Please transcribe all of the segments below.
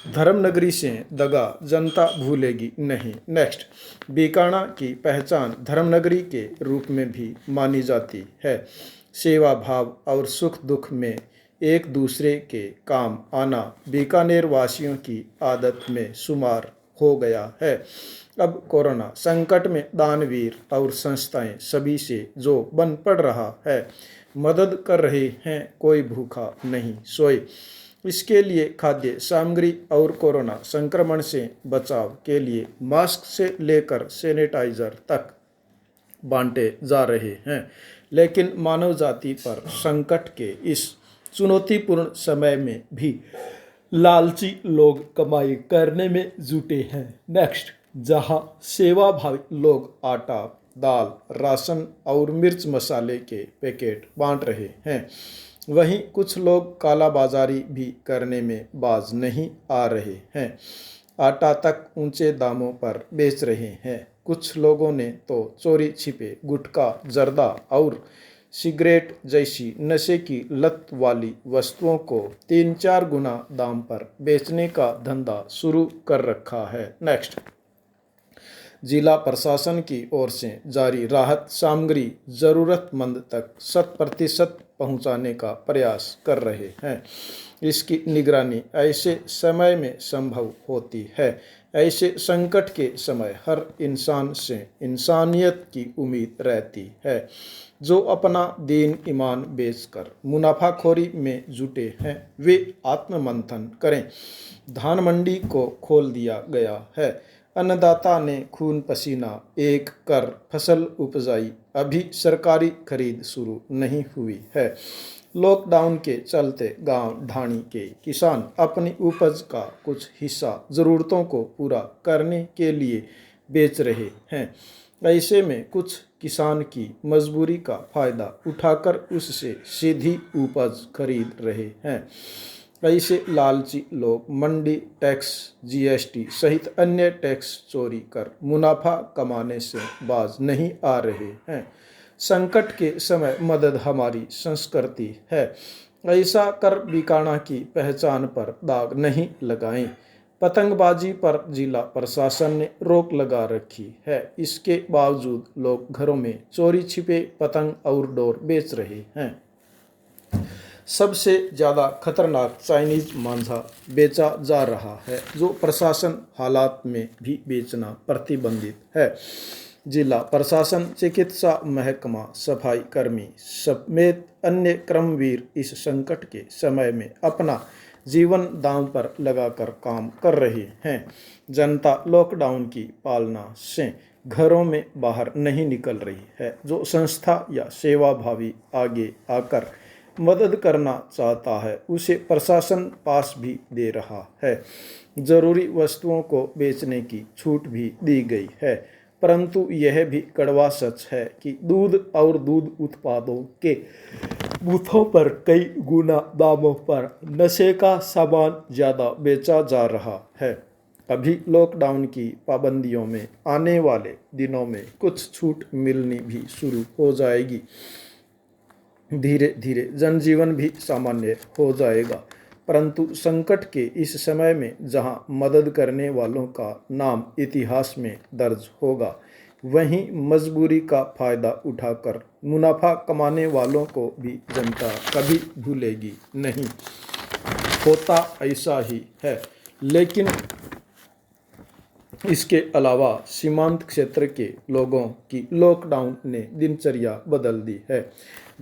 धर्मनगरी से दगा जनता भूलेगी नहीं। नेक्स्ट, बीकाणा की पहचान धर्मनगरी के रूप में भी मानी जाती है। सेवा भाव और सुख दुख में एक दूसरे के काम आना बीकानेर वासियों की आदत में शुमार हो गया है। अब कोरोना संकट में दानवीर और संस्थाएं सभी से जो बन पड़ रहा है, मदद कर रहे हैं, कोई भूखा नहीं सोए। इसके लिए खाद्य सामग्री और कोरोना संक्रमण से बचाव के लिए मास्क से लेकर सैनिटाइजर तक बांटे जा रहे हैं। लेकिन मानव जाति पर संकट के इस चुनौतीपूर्ण समय में भी लालची लोग कमाई करने में जुटे हैं। नेक्स्ट, जहां सेवाभावी लोग आटा, दाल, राशन और मिर्च मसाले के पैकेट बांट रहे हैं, वहीं कुछ लोग कालाबाजारी भी करने में बाज नहीं आ रहे हैं। आटा तक ऊंचे दामों पर बेच रहे हैं। कुछ लोगों ने तो चोरी छिपे गुटखा, जर्दा और सिगरेट जैसी नशे की लत वाली वस्तुओं को 3-4 गुना दाम पर बेचने का धंधा शुरू कर रखा है। नेक्स्ट, जिला प्रशासन की ओर से जारी राहत सामग्री जरूरतमंद तक 100% पहुंचाने का प्रयास कर रहे हैं। इसकी निगरानी ऐसे समय में संभव होती है। ऐसे संकट के समय हर इंसान से इंसानियत की उम्मीद रहती है। जो अपना दीन ईमान बेचकर मुनाफाखोरी में जुटे हैं, वे आत्ममंथन करें। धान मंडी को खोल दिया गया है। अन्नदाता ने खून पसीना एक कर फसल उपजाई, अभी सरकारी खरीद शुरू नहीं हुई है। लॉकडाउन के चलते गांव ढाणी के किसान अपनी उपज का कुछ हिस्सा ज़रूरतों को पूरा करने के लिए बेच रहे हैं। ऐसे में कुछ किसान की मजबूरी का फायदा उठाकर उससे सीधी उपज खरीद रहे हैं। ऐसे लालची लोग मंडी टैक्स, जीएसटी सहित अन्य टैक्स चोरी कर मुनाफा कमाने से बाज नहीं आ रहे हैं। संकट के समय मदद हमारी संस्कृति है। ऐसा कर बीकाणा की पहचान पर दाग नहीं लगाएं। पतंगबाजी पर जिला प्रशासन ने रोक लगा रखी है। इसके बावजूद लोग घरों में चोरी छिपे पतंग और डोर बेच रहे हैं। सबसे ज़्यादा खतरनाक चाइनीज मांझा बेचा जा रहा है, जो प्रशासन हालात में भी बेचना प्रतिबंधित है। जिला प्रशासन, चिकित्सा महकमा, सफाई कर्मी समेत अन्य कर्मवीर इस संकट के समय में अपना जीवन दांव पर लगाकर काम कर रहे हैं। जनता लॉकडाउन की पालना से घरों में बाहर नहीं निकल रही है। जो संस्था या सेवाभावी आगे आकर मदद करना चाहता है, उसे प्रशासन पास भी दे रहा है। जरूरी वस्तुओं को बेचने की छूट भी दी गई है, परंतु यह भी कड़वा सच है कि दूध और दूध उत्पादों के बूथों पर कई गुना दामों पर नशे का सामान ज़्यादा बेचा जा रहा है। अभी लॉकडाउन की पाबंदियों में आने वाले दिनों में कुछ छूट मिलनी भी शुरू हो जाएगी। धीरे धीरे जनजीवन भी सामान्य हो जाएगा, परंतु संकट के इस समय में जहां मदद करने वालों का नाम इतिहास में दर्ज होगा, वहीं मजबूरी का फायदा उठाकर मुनाफा कमाने वालों को भी जनता कभी भूलेगी नहीं। होता ऐसा ही है, लेकिन इसके अलावा सीमांत क्षेत्र के लोगों की लॉकडाउन ने दिनचर्या बदल दी है।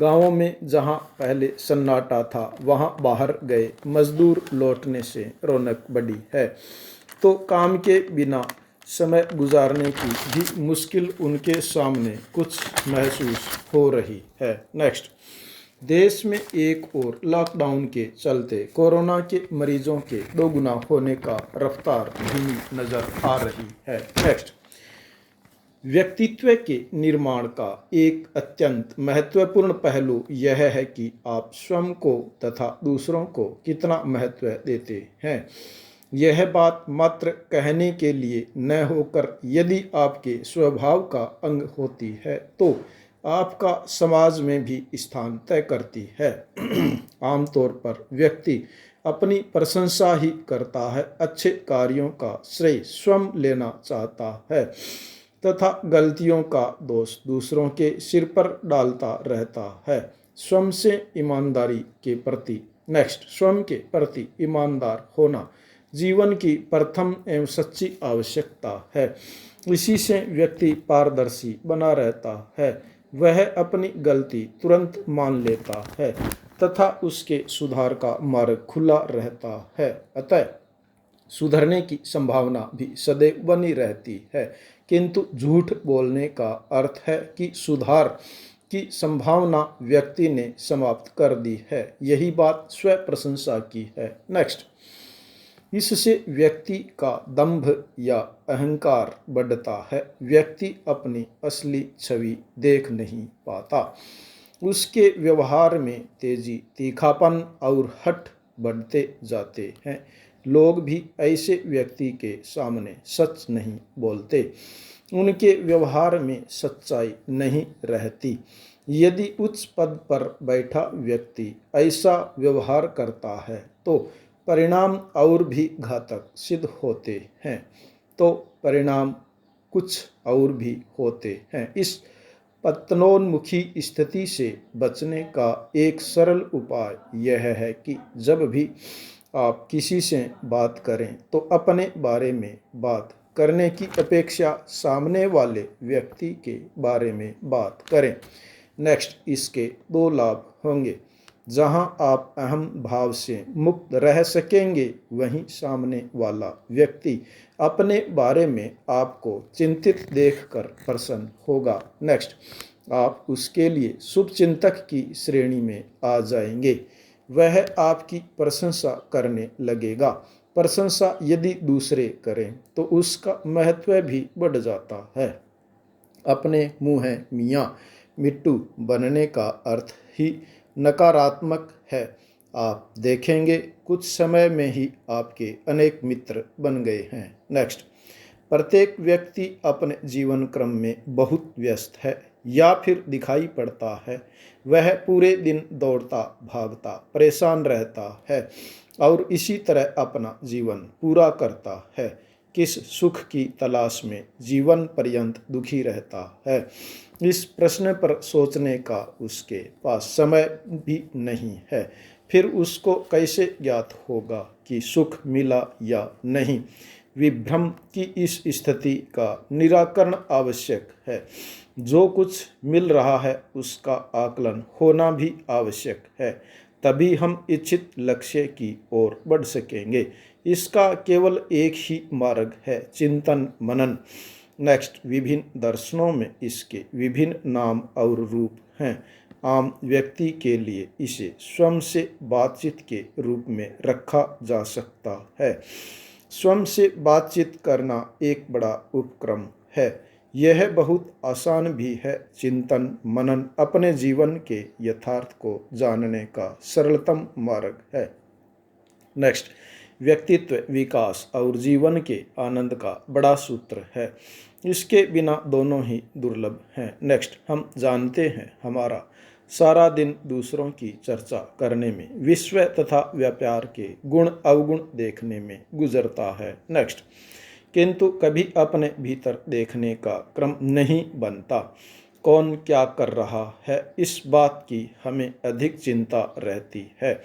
गांवों में जहां पहले सन्नाटा था, वहां बाहर गए मजदूर लौटने से रौनक बढ़ी है, तो काम के बिना समय गुजारने की भी मुश्किल उनके सामने कुछ महसूस हो रही है। नेक्स्ट, देश में एक और लॉकडाउन के चलते कोरोना के मरीजों के 2 गुना होने का रफ्तार धीमी नजर आ रही है। नेक्स्ट, व्यक्तित्व के निर्माण का एक अत्यंत महत्वपूर्ण पहलू यह है कि आप स्वयं को तथा दूसरों को कितना महत्व देते हैं। यह बात मात्र कहने के लिए न होकर यदि आपके स्वभाव का अंग होती है, तो आपका समाज में भी स्थान तय करती है। आमतौर पर व्यक्ति अपनी प्रशंसा ही करता है, अच्छे कार्यों का श्रेय स्वयं लेना चाहता है तथा गलतियों का दोष दूसरों के सिर पर डालता रहता है। स्वयं के प्रति ईमानदार होना जीवन की प्रथम एवं सच्ची आवश्यकता है। इसी से व्यक्ति पारदर्शी बना रहता है, वह अपनी गलती तुरंत मान लेता है तथा उसके सुधार का मार्ग खुला रहता है। अतः सुधरने की संभावना भी सदैव बनी रहती है, किंतु झूठ बोलने का अर्थ है कि सुधार की संभावना व्यक्ति ने समाप्त कर दी है। यही बात स्व प्रशंसा की है। नेक्स्ट, इससे व्यक्ति का दंभ या अहंकार बढ़ता है। व्यक्ति अपनी असली छवि देख नहीं पाता, उसके व्यवहार में तेजी, तीखापन और हठ बढ़ते जाते हैं। लोग भी ऐसे व्यक्ति के सामने सच नहीं बोलते, उनके व्यवहार में सच्चाई नहीं रहती। यदि उच्च पद पर बैठा व्यक्ति ऐसा व्यवहार करता है तो परिणाम और भी घातक सिद्ध होते हैं। परिणाम कुछ और भी होते हैं। इस पतनोन्मुखी स्थिति से बचने का एक सरल उपाय यह है कि जब भी आप किसी से बात करें तो अपने बारे में बात करने की अपेक्षा सामने वाले व्यक्ति के बारे में बात करें। नेक्स्ट, इसके दो लाभ होंगे। जहां आप अहम भाव से मुक्त रह सकेंगे, वहीं सामने वाला व्यक्ति अपने बारे में आपको चिंतित देखकर प्रसन्न होगा। नेक्स्ट, आप उसके लिए शुभचिंतक की श्रेणी में आ जाएंगे, वह आपकी प्रशंसा करने लगेगा। प्रशंसा यदि दूसरे करें तो उसका महत्व भी बढ़ जाता है। अपने मुँह मियाँ मिट्टू बनने का अर्थ ही नकारात्मक है। आप देखेंगे कुछ समय में ही आपके अनेक मित्र बन गए हैं। नेक्स्ट, प्रत्येक व्यक्ति अपने जीवन क्रम में बहुत व्यस्त है या फिर दिखाई पड़ता है। वह पूरे दिन दौड़ता भागता परेशान रहता है और इसी तरह अपना जीवन पूरा करता है। किस सुख की तलाश में जीवन पर्यंत दुखी रहता है, इस प्रश्न पर सोचने का उसके पास समय भी नहीं है। फिर उसको कैसे ज्ञात होगा कि सुख मिला या नहीं। विभ्रम की इस स्थिति का निराकरण आवश्यक है। जो कुछ मिल रहा है उसका आकलन होना भी आवश्यक है, तभी हम इच्छित लक्ष्य की ओर बढ़ सकेंगे। इसका केवल एक ही मार्ग है, चिंतन मनन। नेक्स्ट, विभिन्न दर्शनों में इसके विभिन्न नाम और रूप हैं। आम व्यक्ति के लिए इसे स्वयं से बातचीत के रूप में रखा जा सकता है। स्वयं से बातचीत करना एक बड़ा उपक्रम है। यह बहुत आसान भी है। चिंतन मनन अपने जीवन के यथार्थ को जानने का सरलतम मार्ग है। नेक्स्ट, व्यक्तित्व विकास और जीवन के आनंद का बड़ा सूत्र है। इसके बिना दोनों ही दुर्लभ हैं। नेक्स्ट, हम जानते हैं हमारा सारा दिन दूसरों की चर्चा करने में, विश्व तथा व्यापार के गुण अवगुण देखने में गुजरता है। नेक्स्ट, किंतु कभी अपने भीतर देखने का क्रम नहीं बनता। कौन क्या कर रहा है, इस बात की हमें अधिक चिंता रहती है।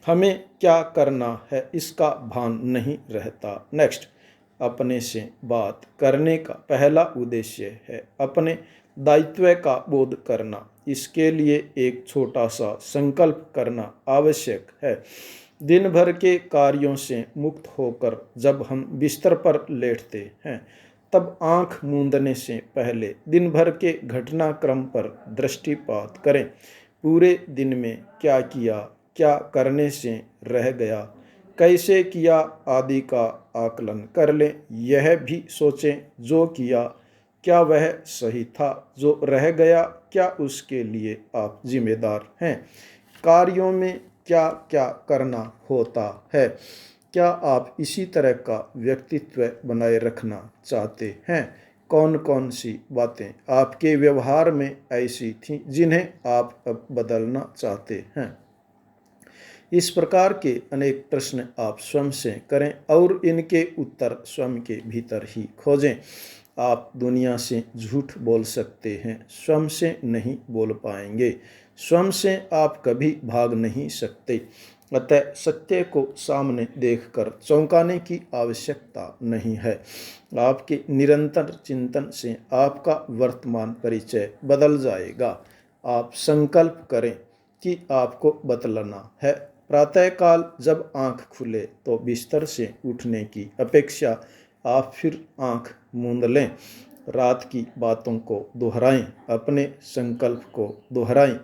हमें क्या करना है इसका भान नहीं रहता। नेक्स्ट, अपने से बात करने का पहला उद्देश्य है अपने दायित्व का बोध करना। इसके लिए एक छोटा सा संकल्प करना आवश्यक है। दिन भर के कार्यों से मुक्त होकर जब हम बिस्तर पर लेटते हैं, तब आंख मूंदने से पहले दिन भर के घटनाक्रम पर दृष्टिपात करें। पूरे दिन में क्या किया, क्या करने से रह गया, कैसे किया आदि का आकलन कर लें। यह भी सोचें जो किया क्या वह सही था, जो रह गया क्या उसके लिए आप जिम्मेदार हैं। कार्यों में क्या क्या करना होता है, क्या आप इसी तरह का व्यक्तित्व बनाए रखना चाहते हैं। कौन कौन सी बातें आपके व्यवहार में ऐसी थीं जिन्हें आप अब बदलना चाहते हैं। इस प्रकार के अनेक प्रश्न आप स्वयं से करें और इनके उत्तर स्वयं के भीतर ही खोजें। आप दुनिया से झूठ बोल सकते हैं, स्वयं से नहीं बोल पाएंगे। स्वयं से आप कभी भाग नहीं सकते। अतः सत्य को सामने देखकर चौंकाने की आवश्यकता नहीं है। आपके निरंतर चिंतन से आपका वर्तमान परिचय बदल जाएगा। आप संकल्प करें कि आपको बदलना है। प्रातःकाल जब आंख खुले तो बिस्तर से उठने की अपेक्षा आप फिर आंख मूंद लें। रात की बातों को दोहराएं, अपने संकल्प को दोहराएं।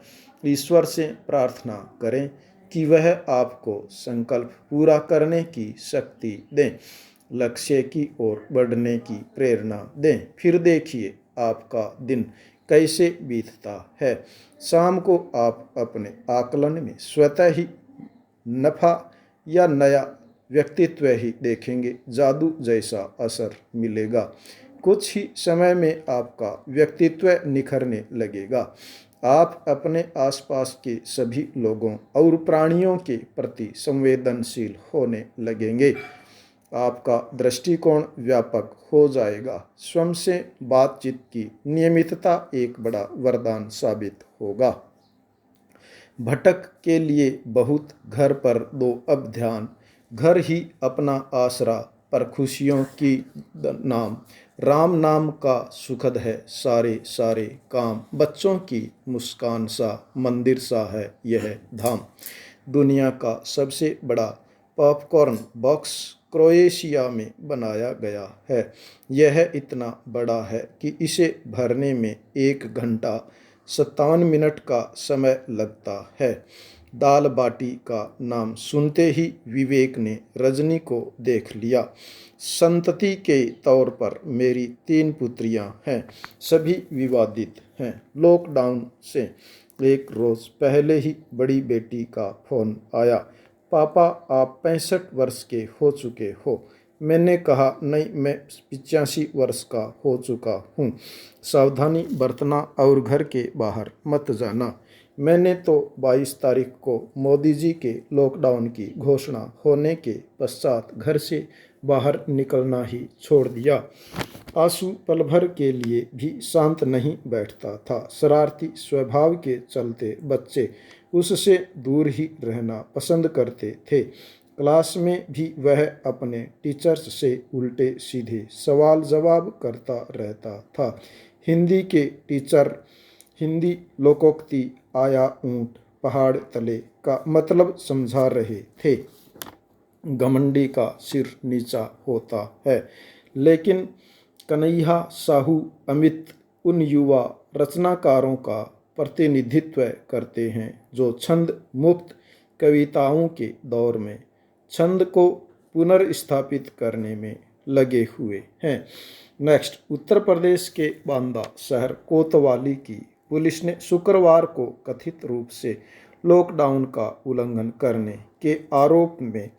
ईश्वर से प्रार्थना करें कि वह आपको संकल्प पूरा करने की शक्ति दें, लक्ष्य की ओर बढ़ने की प्रेरणा दें। फिर देखिए आपका दिन कैसे बीतता है। शाम को आप अपने आकलन में स्वतः ही नफा या नया व्यक्तित्व ही देखेंगे। जादू जैसा असर मिलेगा। कुछ ही समय में आपका व्यक्तित्व निखरने लगेगा। आप अपने आसपास के सभी लोगों और प्राणियों के प्रति संवेदनशील होने लगेंगे। आपका दृष्टिकोण व्यापक हो जाएगा। स्वयं से बातचीत की नियमितता एक बड़ा वरदान साबित होगा। भटक के लिए बहुत घर पर दो अब ध्यान, घर ही अपना आसरा पर खुशियों की नाम। राम नाम का सुखद है सारे सारे काम, बच्चों की मुस्कान सा मंदिर सा है यह धाम। दुनिया का सबसे बड़ा पॉपकॉर्न बॉक्स क्रोएशिया में बनाया गया है। यह इतना बड़ा है कि इसे भरने में 1 घंटा 57 मिनट का समय लगता है। दाल बाटी का नाम सुनते ही विवेक ने रजनी को देख लिया। संतति के तौर पर मेरी 3 पुत्रियां हैं, सभी विवादित हैं। लॉकडाउन से एक रोज पहले ही बड़ी बेटी का फोन आया, पापा आप 65 वर्ष के हो चुके हो। मैंने कहा नहीं, मैं 85 वर्ष का हो चुका हूँ। सावधानी बरतना और घर के बाहर मत जाना। मैंने तो 22 तारीख को मोदी जी के लॉकडाउन की घोषणा होने के पश्चात घर से बाहर निकलना ही छोड़ दिया। आंसू पल भर के लिए भी शांत नहीं बैठता था। शरारती स्वभाव के चलते बच्चे उससे दूर ही रहना पसंद करते थे। क्लास में भी वह अपने टीचर्स से उल्टे सीधे सवाल जवाब करता रहता था। हिंदी के टीचर हिंदी लोकोक्ति आया ऊंट पहाड़ तले का मतलब समझा रहे थे। घमंडी का सिर नीचा होता है। लेकिन कन्हैया साहू अमित उन युवा रचनाकारों का प्रतिनिधित्व करते हैं जो छंद मुक्त कविताओं के दौर में छंद को पुनर्स्थापित करने में लगे हुए हैं। नेक्स्ट, उत्तर प्रदेश के बांदा शहर कोतवाली की पुलिस ने शुक्रवार को कथित रूप से लॉकडाउन का उल्लंघन करने के आरोप में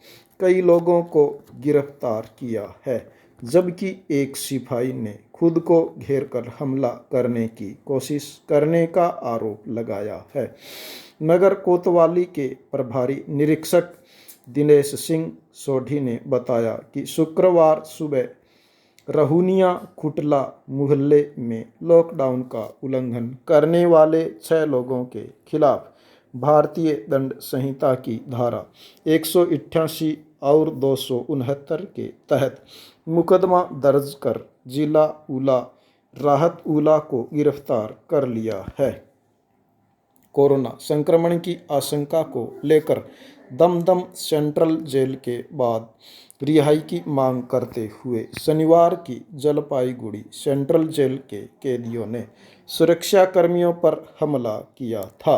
कई लोगों को गिरफ्तार किया है, जबकि एक सिपाही ने खुद को घेरकर हमला करने की कोशिश करने का आरोप लगाया है। नगर कोतवाली के प्रभारी निरीक्षक दिनेश सिंह सोढ़ी ने बताया कि शुक्रवार सुबह रहुनिया खुटला मोहल्ले में लॉकडाउन का उल्लंघन करने वाले 6 लोगों के खिलाफ भारतीय दंड संहिता की धारा 188 और 269 के तहत मुकदमा दर्ज कर जिला उला राहत उला को गिरफ्तार कर लिया है। कोरोना संक्रमण की आशंका को लेकर दमदम सेंट्रल जेल के बाद रिहाई की मांग करते हुए शनिवार की जलपाईगुड़ी सेंट्रल जेल के कैदियों ने सुरक्षाकर्मियों पर हमला किया था।